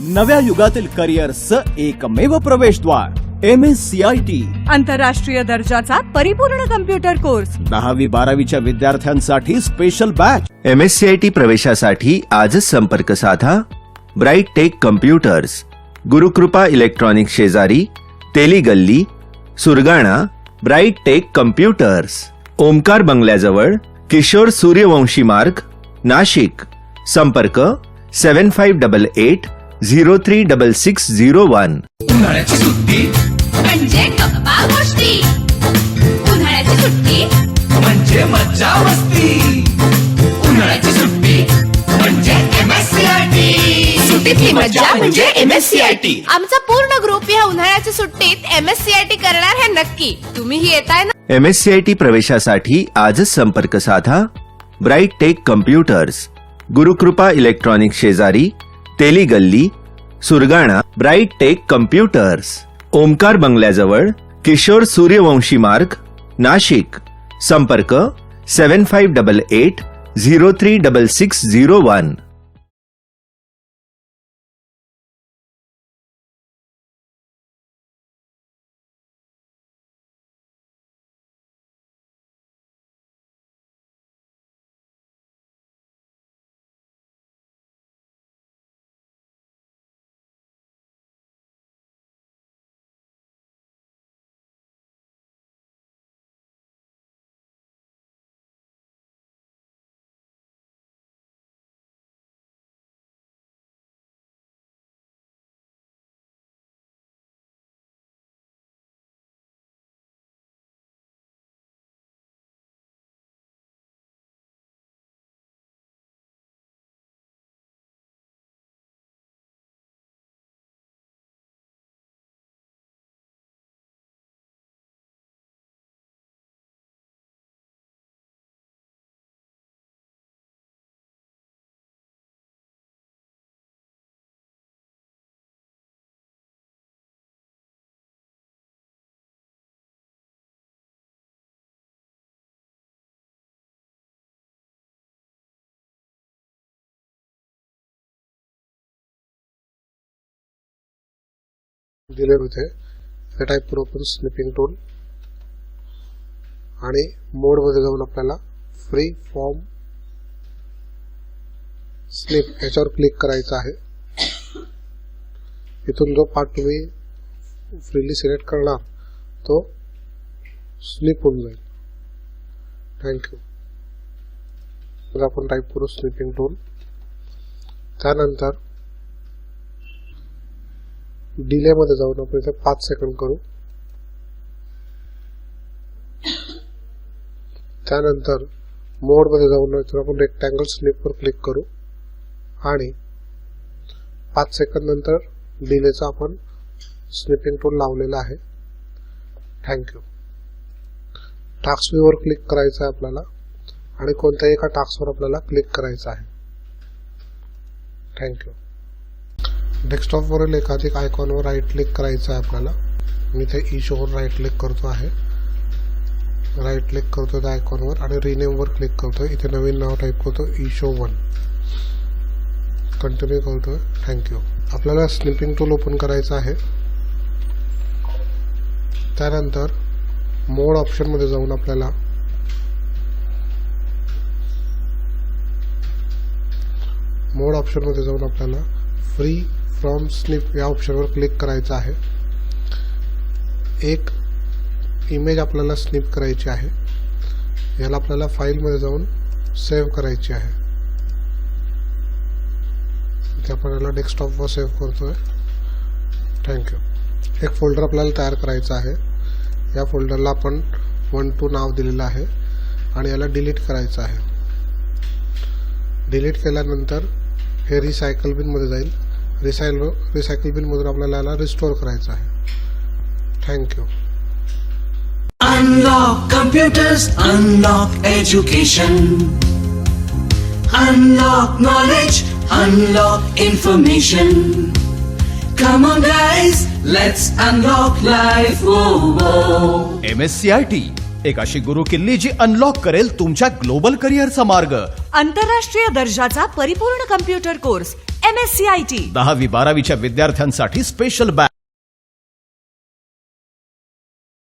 नव्या युगातील करिअर्सचं एकमेव प्रवेशद्वार MSCIT आंतरराष्ट्रीय दर्जाचा परिपूर्ण कम्प्युटर कोर्स 10वी-12वीच्या विद्यार्थ्यांसाठी स्पेशल बॅच MSCIT प्रवेशासाठी आजच संपर्क साधा. Bright tech computers, Gurukrupa electronics शेजारी, Teli Galli, Surgana. Bright tech computers, Omkar बंगल्याजवळ, किशोर सूर्यवंशी मार्ग, नाशिक. संपर्क 7588036601. उन्हाळ्याची सुट्टी म्हणजे गप्पा गोष्टी, उन्हाळ्याची सुट्टी म्हणजे मज्जा मस्ती, उन्हाळ्याची सुट्टी म्हणजे MSCIT. सुट्टीतली मज्जा म्हणजे MSCIT. आमचा पूर्ण ग्रुप या उन्हाळ्याच्या सुट्टीत MSCIT करणार हे नक्की. तुम्हीही येताय ना? MSCIT प्रवेशासाठी आजच संपर्क साधा. Bright tech computers, Gurukrupa electronics शेजारी, Teli Galli, Surgana. Bright tech computers, Omkar बंगल्याजवळ, किशोर सूर्यवंशी मार्ग, नाशिक. संपर्क 7588036601. दिले होते हे टाईप करू आपण स्निपिंग टूल आणि मोड मध्ये जाऊन आपल्याला फ्री फॉर्म स्निप याच्यावर क्लिक करायचं आहे. इथून जो पार्ट तुम्ही फ्रीली सिलेक्ट करणार तो स्निप होऊन जाईल. थँक्यू. तर आपण टाईप करू स्निपिंग टूल. त्यानंतर डिले मध्ये जाऊन आपण इथे 5 सेकंड करू. त्यानंतर मोड मध्ये जाऊन आपण रेक्टँगल स्निप वर क्लिक करू आणि 5 सेकंड नंतर डिलेचा आपण स्निपिंग टूल लावलेला आहे. थँक्यू. टास्क व्ह्यू वर क्लिक करायचं आहे आपल्याला आणि कोणत्याही एका टास्कवर आपल्याला क्लिक करायचं आहे. थँक्यू. डेस्कटॉपवरील एकाधिक आयकॉनवर राईट क्लिक करायचं आहे आपल्याला. मी इथे ई शोवर राईट क्लिक करतो आहे. राईट क्लिक करतो त्या आयकॉनवर आणि रिनेम वर क्लिक करतो. इथे नवीन नाव टाईप करतो ई शो 1. कंटिन्यू करतोय. थँक्यू. आपल्याला स्निपिंग टूल ओपन करायचं आहे. त्यानंतर मोड ऑप्शन मध्ये जाऊन आपल्याला फ्री फ्रॉम स्निप या ऑप्शनवर क्लिक करायचं आहे. एक इमेज आपल्याला स्निप करायची आहे. याला आपल्याला फाईल मध्ये जाऊन सेव्ह करायची आहे. इथे आपण याला डेस्कटॉपवर सेव्ह करतोय. थँक्यू. एक फोल्डर आपल्याला तयार करायचा आहे. या फोल्डरला आपण 12 नाव दिलेलं आहे आणि याला डिलीट करायचं आहे. डिलीट केल्यानंतर हे रिसायकल बिन मध्ये जाईल. रिसायकल बिन मधून आपल्याला याला रिस्टोर करायचं आहे. Thank you. Unlock computers, unlock education, unlock knowledge, unlock information. Come on guys, let's unlock life. MSCIT एक अशी गुरुकिल्ली जी अनलॉक करेल तुमच्या ग्लोबल करिअरचा मार्ग. आंतरराष्ट्रीय दर्जाचा परिपूर्ण कम्प्युटर कोर्स MSCIT 10वी 12वीच्या विद्यार्थ्यांसाठी स्पेशल बॅच